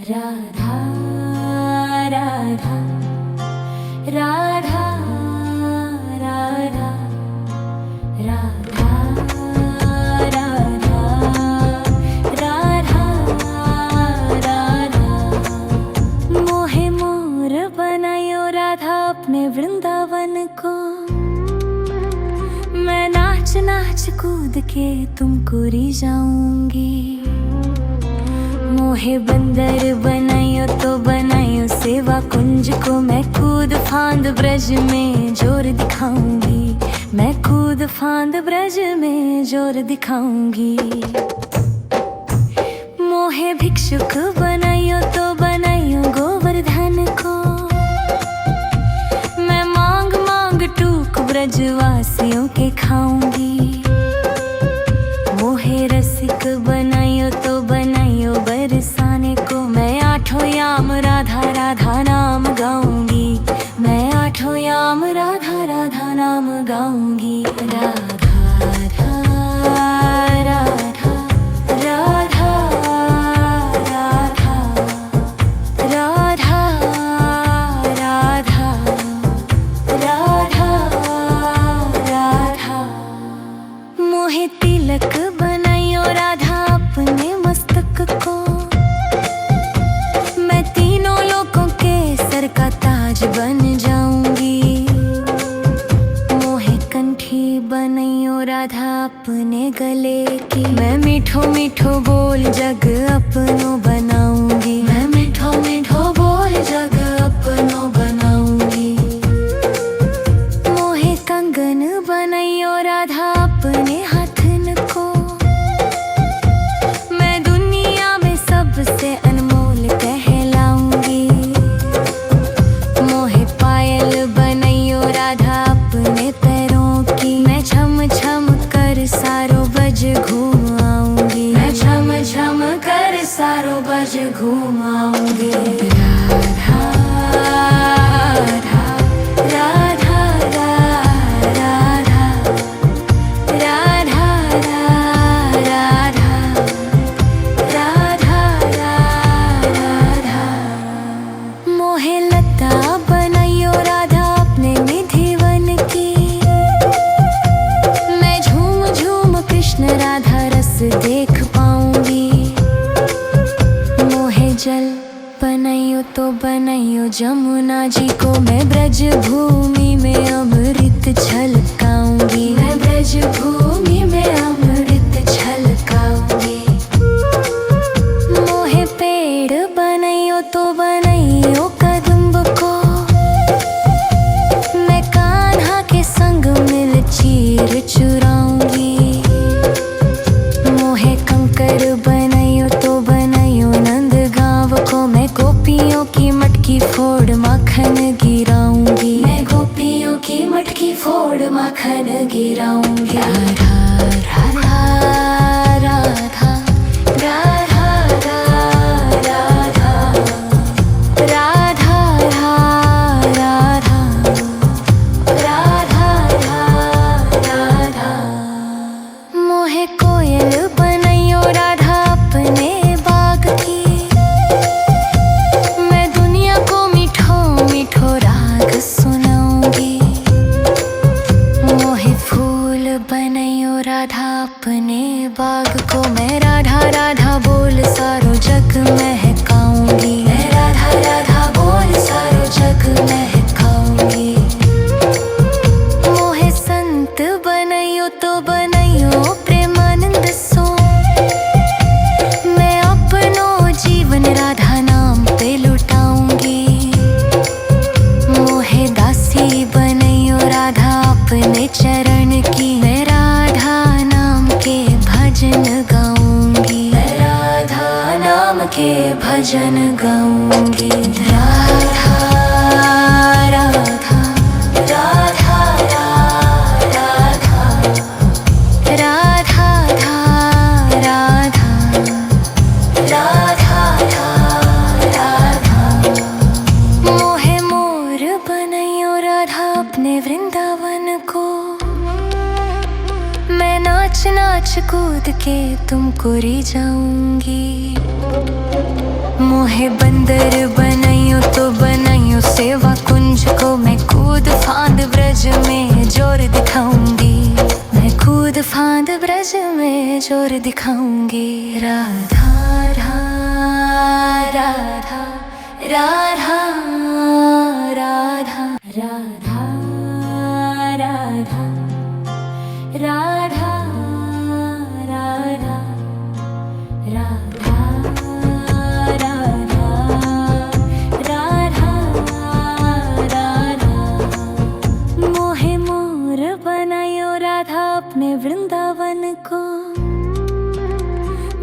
राधा राधा राधा राधा राधा राधा राधा राधा मोहे मोर बनायो राधा अपने वृंदावन को। मैं नाच नाच कूद के तुमको रिझाऊंगी। मोहे बंदर बनायो तो बनायो सेवा कुंज को। मैं कूद फांद ब्रज में जोर दिखाऊंगी। मैं कूद फांद ब्रज में जोर दिखाऊंगी। मोहे भिक्षुक बनायो तो बनायो गोवर्धन को। मैं मांग मांग टूक ब्रजवासियों के खाऊंगी। मोहे रसिक बनायो तो बनायो बरसाने को। मैं आठों याम राधा राधा नाम गाऊंगी। मैं आठों याम राधा राधा नाम गाऊंगी। राधा राधा राधा राधा राधा राधा राधा राधा। मोहे तिलक बनायो राधा अपने मस्तक को। मैं तीनों लोगों के सर का ताज बन जाऊंगी। मोहे कंठी बनायो राधा अपने गले की। मैं मीठो मीठो बोल जग अपनो बनाऊंगी। मैं मीठो मीठो बोल जग अपनो बनाऊंगी। मोहे कंगन बनायो राधा अपने हाथन को। मैं दुनिया में सबसे अनमोल कहलाऊंगी। मोहे पायल बनायो राधा अपने पैरों की। मैं छम छम कर सारो बज घूम आऊंगी। मैं छम छम कर सारो बज घूम आऊंगी। राधा राधा राधा राधा राधा राधा राधा राधा। मोहे लता बनायो राधा अपने निधिवन की। मैं झूम झूम कृष्ण राधा रस देख पाऊंगी। मोहे जल बनायो तो बनायो जमुना जी को। मैं ब्रज भूमि में अमृत छलकाऊंगी। मैं ब्रज भूमि में अमृत छलकाऊंगी। मोहे पेड़ बनायो तो बनायो कदम्ब को। मैं कान्हा के संग मिल चीर चुराऊंगी। मोहे कंकर बनायो तो बनायो नंद गांव को। मैं गोपियों की मटकी फोड़ माखन गिराऊंगी। मैं गोपियों की मटकी फोड़ माखन गिराऊंगी। राधा राधा राधा राधा राधा राधा राधा राधा राधा। मोहे कोयल बनायो राधा अपने बाग की। मैं दुनिया को मीठो मीठो राग सुनाऊंगी। मोहे फूल बनायो राधा अपने बाग को। मैं राधा राधा बोल सारो जग महकाऊंगी। मैं राधा राधा बोल सारो जग महकाऊंगी। मोहे संत बनायो तो बनायो प्रेमानंद सो। मैं अपनो जीवन राधा नाम पे लुटाऊंगी। मोहे दासी बनायो राधा अपने चरण की। मैं राधा नाम के भजन गाऊंगी। मैं राधा नाम के भजन गाऊंगी। राधा राधा राधा राधा राधा राधा राधा। मोहे मोर बनायो राधा अपने वृंदावन को। मैं नाच नाच कूद के तुमको री जाऊंगी। मोहे बंदर बनाइयो तो बनाइयो सेवा कुंज को, मैं कूद फांद ब्रज में जोर दिखाऊंगी। मैं कूद फांद ब्रज में जोर दिखाऊंगी। राधा राधा राधा राधा राधा राधा राधा राधा राधा राधा राधा राधा। मोहे मोर बनायो राधा अपने वृंदावन को,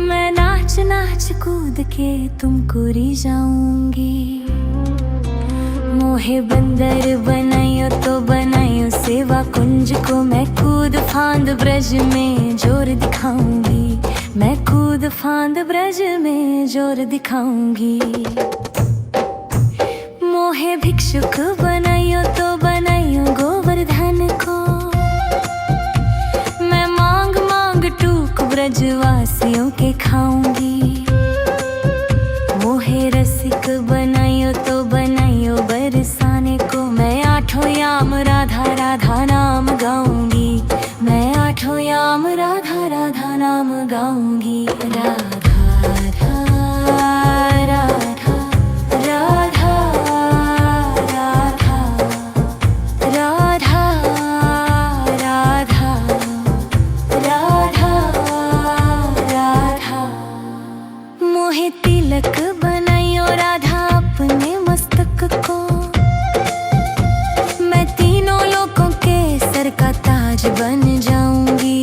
मैं नाच नाच कूद के तुमको री जाऊंगी। मोहे बंदर बनायो तो बनायो सेवा कुंज को, मैं कूद फांद ब्रज में जोर दिखाऊंगी। मैं कूद फांद ब्रज में जोर दिखाऊंगी। मोहे भिक्षुक बनायो तो बनायो गोवर्धन को, मैं मांग मांग टूक ब्रजवासियों के खाऊंगी। मोहे रसिक बनायो तो बनायो बरसाने को, मैं आठों याम राधा राधा नाम गाऊंगी। मैं आठों याम राधा राधा नाम गाऊंगी। राधा राधा राधा राधा राधा राधा राधा राधा। मोहे तिलक बनाइयो राधा अपने मस्तक को, मैं तीनों लोकों के सर का ताज बन जाऊंगी।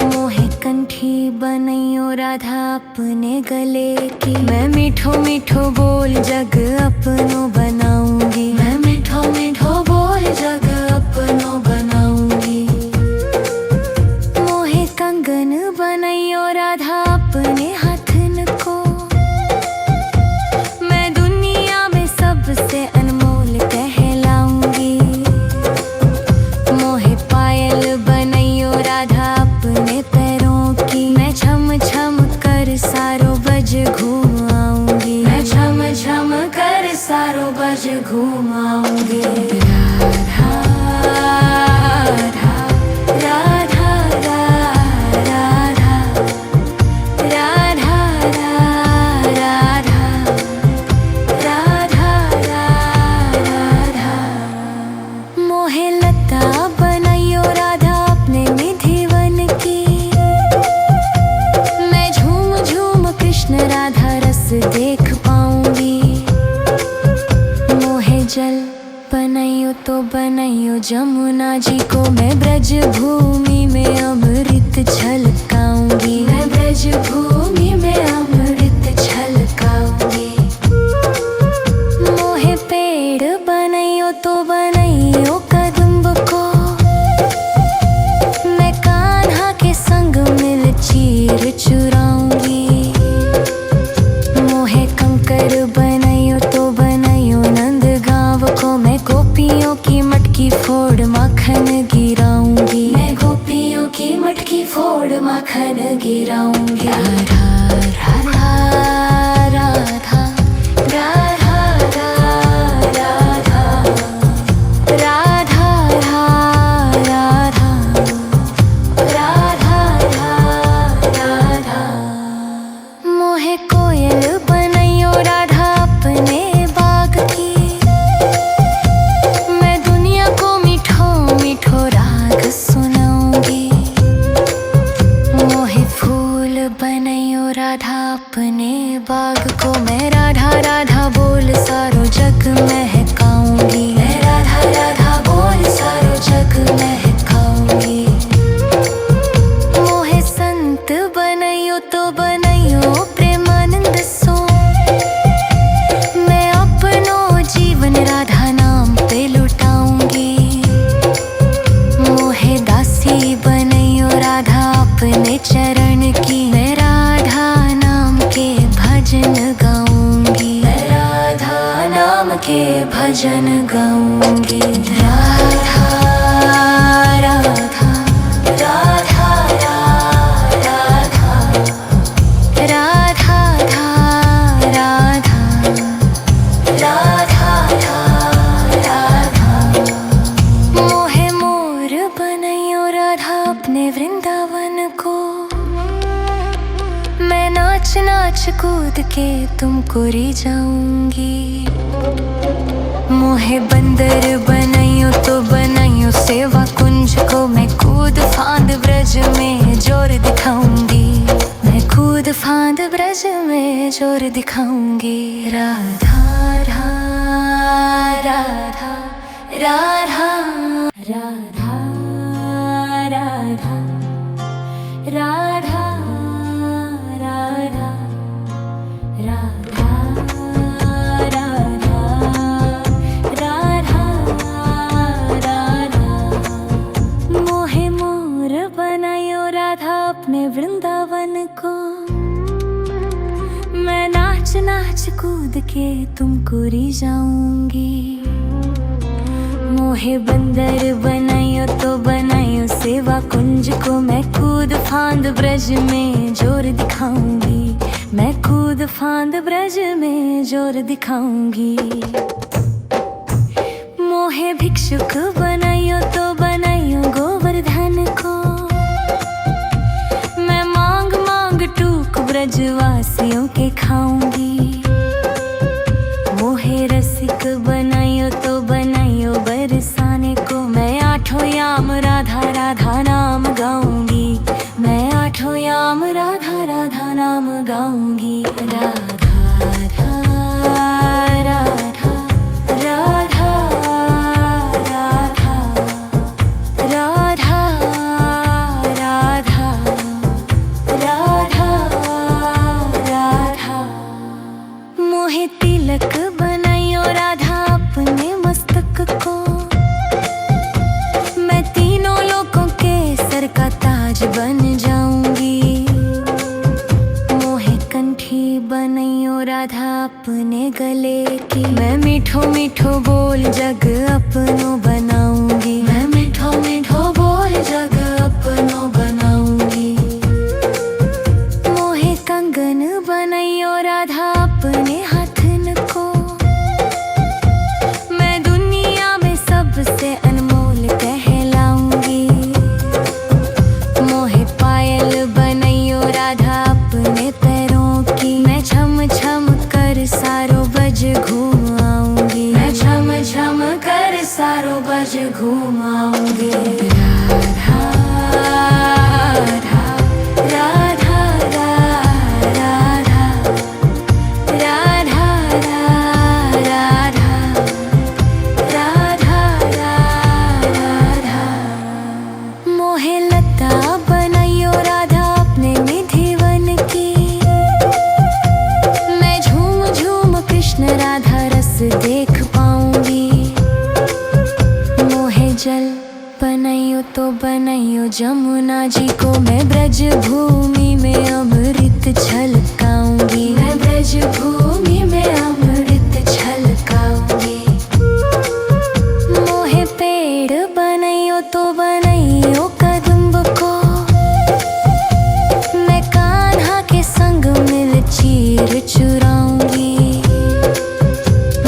मोहे कंठी बनाइयो राधा अपने गले की, मैं मीठो मीठो बोल जग अपनो बनाऊंगी। मैं मीठो मीठो बोल जग अपनो बनाऊंगी। मोहे कंगन बनाइयो राधा अपने हाथन को, मैं दुनिया में सबसे अनमोल कहलाऊंगी। मोहे पायल बनाइयो राधा अपने पैरों की, मैं छम छम कर सारो बज घूम आऊंगी। मैं छम छम कर सारो बज घूम आऊंगी। राधा राधा राधा राधा राधा राधा राधा राधा। मोहे लता बनाइयो राधा अपने निधिवन की, मैं झूम झूम कृष्ण राधा रस देख पाऊंगी। मोहे जल बनाइयो तो बनाइयो जमुना जी को, मैं ब्रज भूमि में अमृत छलकाऊंगी। मैं ब्रज भूमि में अमृत छलकाऊंगी। मोहे पेड़ बनाइयो तो बनाइयो कदम्ब को, मैं कान्हा के संग मिल चीर चुराऊंगी। मोहे कंकर बनाइयो तो बनाइयो नंद गांव को, मैं गोपियों की मटकी फोड़ माखन गिराऊंगी। मैं गोपियों की मटकी फोड़ माखन गिराऊंगी। राधा राधा राधा राधा राधा राधा राधा राधा। मोहे कोयल बनाइयो राधा अपने बाग की, मैं दुनिया को मीठो मीठो राग सुनाऊंगी। मोहे फूल बनाइयो राधा अपने बाग को, मैं राधा राधा बोल सारो जग महकाऊंगी। मैं राधा राधा बोल सारो जग महकाऊंगी। मोहे संत बनाइयो तो बनाइयो प्रेमानंद सो, मैं अपनो जीवन राधा नाम पे लुटाऊंगी। मोहे दासी बनाइयो राधा अपने चरण की, मैं राधा नाम के भजन गाऊंगी। मैं राधा नाम के भजन गाऊंगी। राधा राधा राधा कूद के तुमको री जाऊंगी। मोहे बंदर बनाइयो तो बनाइयो सेवा कुंज को, मैं कूद फांद ब्रज में जोर दिखाऊंगी। मैं कूद फांद ब्रज में जोर दिखाऊंगी। राधा राधा राधा राधा राधा राधा राधा राधा राधा राधा राधा। मोहे मोर बनायो राधा अपने वृंदावन को, मैं नाच नाच कूद के तुमको री जाऊंगी। मोहे बंदर बनाइयो तो बनाइयो सेवा कुंज को, मैं कूद फांद ब्रज में जोर दिखाऊंगी। मैं कूद फांद ब्रज में जोर दिखाऊंगी। मोहे भिक्षुक बनाइयो तो बनाइयो गोवर्धन को, मैं मांग मांग टूक ब्रजवासियों के खाऊंगी। मोहे रसिक बनाइयो तो बनाइयो बरसाने को, मैं आठों याम राधा राधा नाम गाऊंगी। मैं आठों याम राधा राधा नाम गाऊंगी। राधा राधा राधा राधा राधा राधा राधा राधा। मोहे तिलक बनाइयो राधा अपने मस्तक को, मैं तीनों लोकों के सर का ताज बन जाऊंगी। मोहे कंठी बनाइयो राधा अपने गले की, मैं मीठो मीठो बोल जग अपनो बनाऊंगी। मैं मीठो मीठो बोल जग अपनो बनाऊंगी। मोहे कंगन बनाइयो राधा अपने हाथन को, मैं दुनिया में सबसे अनमोल कहलाऊंगी। मोहे पायल बनाइयो राधा अपने पैरों की, मैं छम छम कर सारो बज घूम आऊंगी। मैं छम छम कर सारो बज घूम आऊंगी। राधा राधा राधा राधा राधा राधा राधा। मोहे लता बनाइयो राधा अपने निधिवन की, मैं झूम झूम कृष्ण राधा रस देख पाऊंगी। मोहे जल बनाइयो तो बनाइयो जमुना जी को, मैं ब्रज भूमि में अमृत छलकाऊंगी। मैं ब्रज भूमि में अमृत छलकाऊंगी। मोहे पेड़ बनाइयो तो बनाइयो कदम्ब को, मैं कान्हा के संग मिल चीर चुराऊंगी।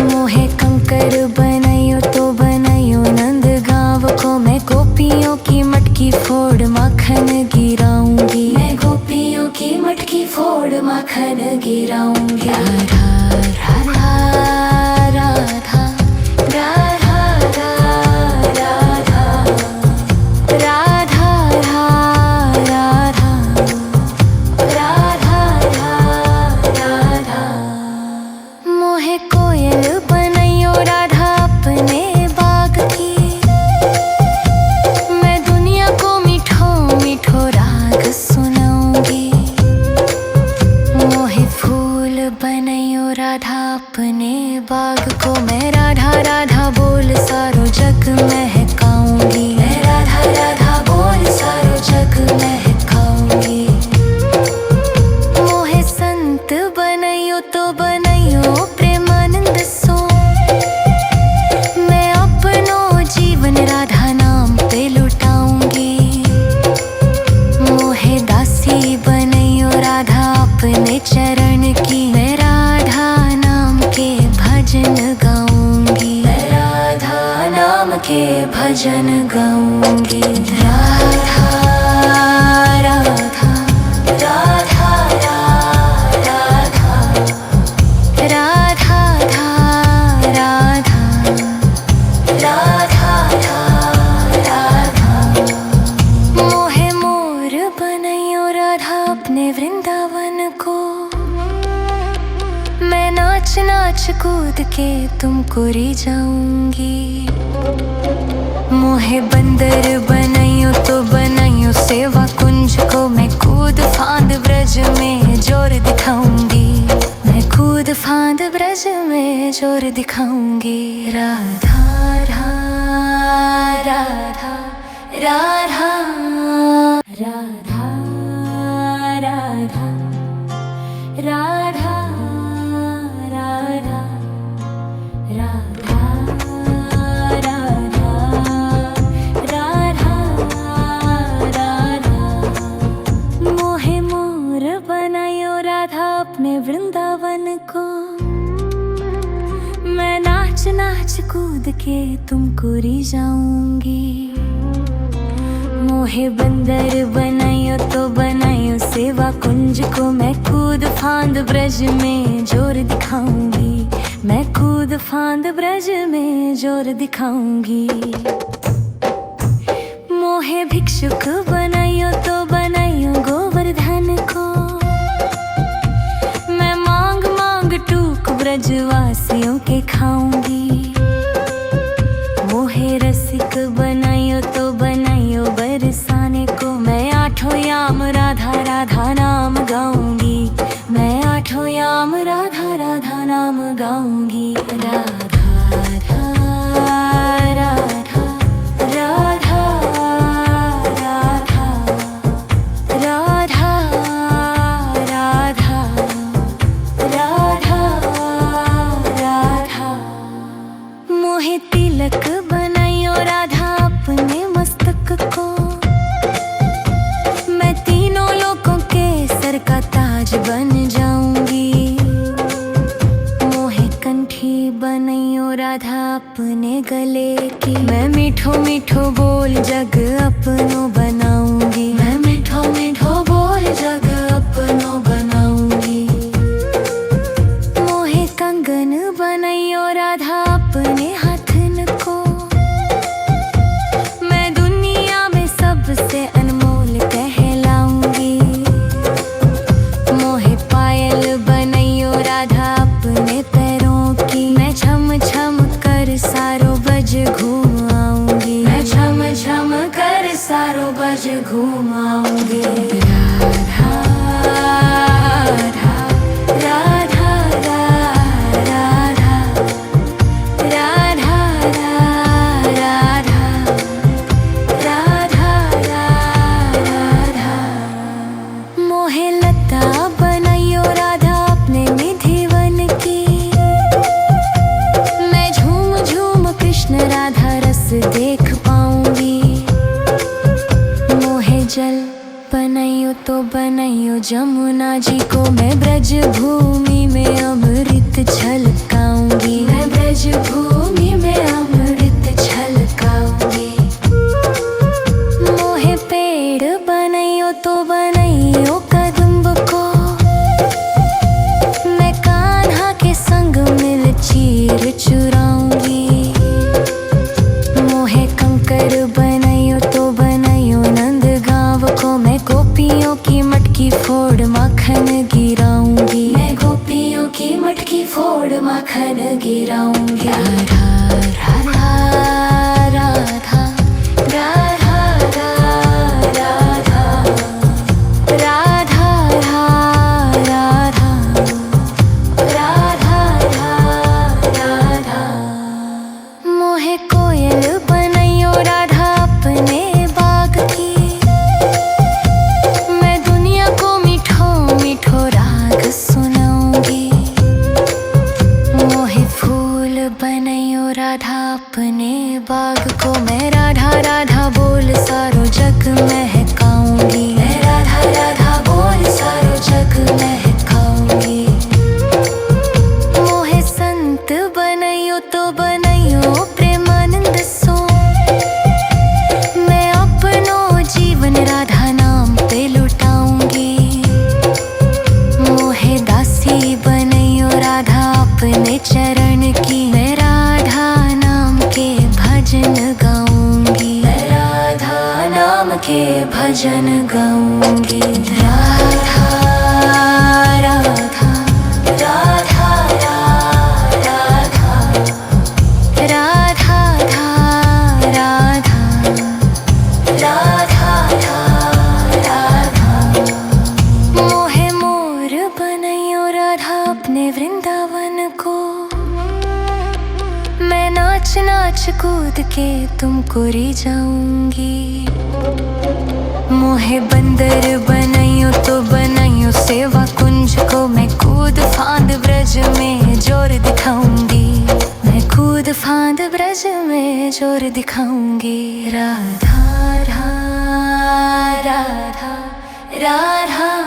मोहे कंकर बनाइयो तो बनाइयो नंद गांव को, मैं गोपियों की मटकी फोड़ माखन गिराऊंगी। मैं गोपियों की मटकी फोड़ माखन गिराऊंगी। राधा राधा राधा राधा राधा राधा राधा राधा। मोहे कोयल बनाइयो राधा अपने बाग की, मैं दुनिया को मीठो मीठो राग सुनाऊंगी। मोहे फूल बनाइयो राधा अपने बाग को, मैं राधा राधा बोल सारो जग महकाऊंगी। मैं राधा राधा बोल सारो जग महकाऊंगी। मोहे संत बनाइयो तो बनाइयो प्रेमानंद सो, मैं अपनो जीवन राधा नाम पे लुटाऊंगी। मोहे दासी बनाइयो राधा अपने चरण की, मैं राधा नाम के भजन गाऊंगी। मैं राधा नाम के भजन गाऊंगी। राधा राधा राधा राधा नाच नाच कूद के तुमको रिझाऊंगी। मोहे बंदर बनाइयो तो बनाइयो सेवा कुंज को, मैं कूद फांद ब्रज में जोर दिखाऊंगी। मैं कूद फांद ब्रज में जोर दिखाऊंगी। राधा राधा राधा राधा राधा राधा राधा राधा राधा राधा राधा। मोहे मोर बनायो राधा अपने वृंदावन को, मैं नाच नाच कूद के तुमको रिझाऊंगी। मोहे बंदर बनाइयो तो बनाइयो सेवा कुंज को, मैं कूद फांद ब्रज में जोर दिखाऊंगी। मैं कूद फांद ब्रज में जोर दिखाऊंगी। मोहे भिक्षुक बनाइयो तो बनाइयो गोवर्धन को, मैं मांग मांग टूक ब्रजवासियों के खाऊंगी। मोहे रसिक बनाइयो तो बनाइयो बरसाने को, मैं आठों याम राधा राधा नाम गाऊंगी। मैं आठों याम राधा राधा नाम गाऊंगी। राधा राधा राधा राधा राधा राधा राधा राधा। मोहे तिलक बनाइयो राधा अपने मस्तक को, मैं तीनों लोगों के सर का ताज बन जाऊंगी। मोहे कंठी बनाइयो राधा अपने गले की, मैं मीठो मीठो बोल जग अपनो बनाऊंगी। मैं मीठो मीठो बोल जग अपनो बनाऊंगी। मोहे कंगन बनाइयो राधा अपने हाथन को, मैं दुनिया में सबसे अनमोल कहलाऊंगी। मोहे पायल बनाइयो राधा अपने पैरों की, मैं छम छम कर सारो बज घूम आऊंगी। मैं छम छम कर सारो बज घूम आऊंगी। राधा राधा राधा राधा राधा राधा राधा। मोहे लता बनाइयो राधा अपने निधिवन की, मैं झूम झूम कृष्ण राधा रस देख पाऊंगी। मोहे जल बनाइयो तो बनाइयो जमुना जी को, मैं ब्रज भूमि में अमृत छलकाऊंगी। मैं ब्रज भूमि में अमृत छलकाऊंगी। मोहे पेड़ बनाइयो तो बनाइयो कदम्ब को, मैं कान्हा के संग मिल चीर चुराऊंगी। मोहे कंकर बनाइयो तो बनाइयो नंद गांव को, मैं गोपियों की मटकी फोड़ माखन गिराऊंगी। मैं गोपियों की मटकी फोड़ माखन गिराऊंगी। राधा राधा राधा राधा राधा राधा राधा राधा राधा। मोहे कोयल बनाइयो राधा अपने बाग की, मैं दुनिया को मीठो मीठो राग सुनाऊंगी। मोहे फूल बनाइयो राधा अपने बाग को, मैं राधा राधा बोल सारो जग महकाऊंगी। मैं राधा राधा बोल सारो जग महकाऊंगी। मोहे संत बनाइयो तो बनाइयो प्रेमानंद सो, मैं अपनो जीवन राधा नाम पे लुटाऊंगी। मोहे दासी बनाइयो राधा अपने चरण की, मैं राधा नाम के भजन गाऊंगी। मैं राधा नाम के भजन गाऊंगी। राधा राधा राधा राधा नाच नाच कूद के तुमको री जाऊंगी। मोहे बंदर बनाइयो तो बनाइयो सेवा कुंज को, मैं कूद फांद ब्रज में जोर दिखाऊंगी। मैं कूद फांद ब्रज में जोर दिखाऊंगी। राधा राधा राधा राधा